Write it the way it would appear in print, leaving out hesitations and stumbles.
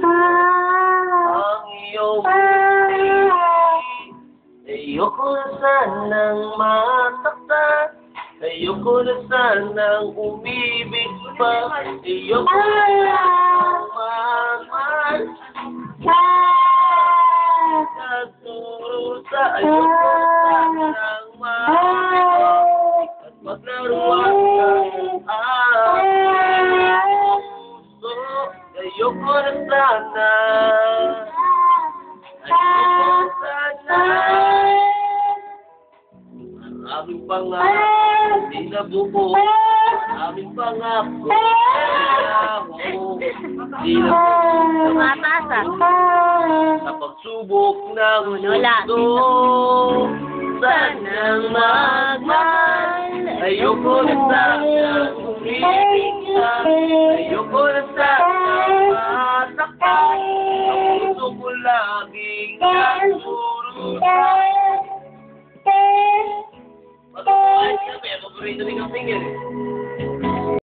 ang iyong ngiti. Ayoko na sanang masaktan, ayoko na sanang umibig pa, ayoko na sanang mahal. Nagdurusa, ayoko na sanang mahal. At maglaruan ka puso, ayoko na sana. Ayoko na sana. Aming pangarap, hindi nabuo. Aming pangako, hindi nabuo. Sa pagsubok ng mundo, sanang magmahal. Ayoko na sanang umibig ka, ayoko na sanang masaktan. Ang puso ko laging nagdurusa. Papapalit ka ba? Paborito rin ang singer.